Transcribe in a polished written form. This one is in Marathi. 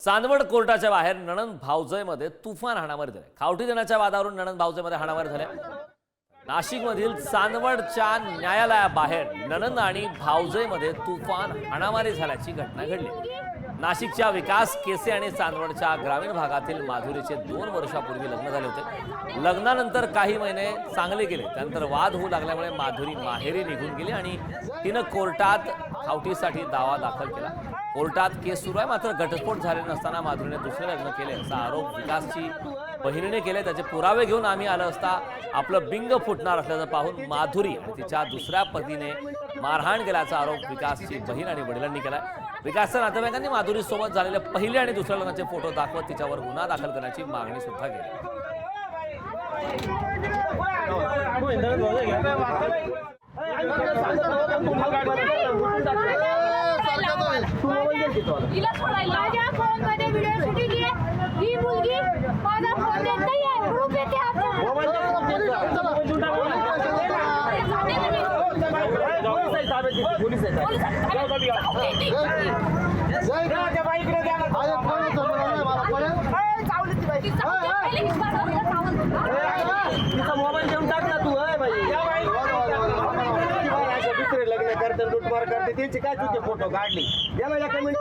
चांदवड कोर्टाच्या बाहेर नणंद भावजयमध्ये तुफान हाणामारी झाली। खावटी देण्याच्या वादावरून नणंद भावजयमध्ये हाणामारी झाल्या। नाशिकमधील चांदवडच्या न्यायालयाबाहेर नणंद आणि भावजयमध्ये तुफान हाणामारी झाल्याची घटना घडली। नाशिकच्या विकास केसे आणि चांदवडच्या ग्रामीण भागातील माधुरीचे 2 वर्षापूर्वी लग्न झाले होते। लग्नानंतर काही महिने चांगले गेले, त्यानंतर वाद होऊ लागल्यामुळे माधुरी माहेरी निघून गेली आणि तिनं कोर्टात खावटीसाठी दावा दाखल केला। कोर्टात केस सुरू आहे, मात्र घटस्फोट झाले नसताना माधुरीने दुसरे लग्न केले असा आरोप विकासची बहिणीने केले। त्याचे पुरावे घेऊन आम्ही आलो असता आपलं बिंग फुटणार असल्याचं पाहून माधुरी आणि तिच्या दुसऱ्या पतीने मारहाण केल्याचा आरोप विकासची बहीण आणि वडिलांनी केला। विकासच्या नातेवाईकांनी माधुरी सोबत झालेले पहिले आणि दुसऱ्या लग्नाचे फोटो दाखवत तिच्यावर गुन्हा दाखल करण्याची मागणी सुद्धा केली। हिला सोडायला माझ्या फोन मध्ये व्हिडिओ शूटिंग आहे। ही मुलगी माझा फोन देत नाहीये, प्रूफ येते आपल्याला। पोलीस मोबाईल घेऊन टाक ना तू दुसरे लग्न करते लुटमार करते त्यांचे काय तुझे फोटो काढले या कमेंट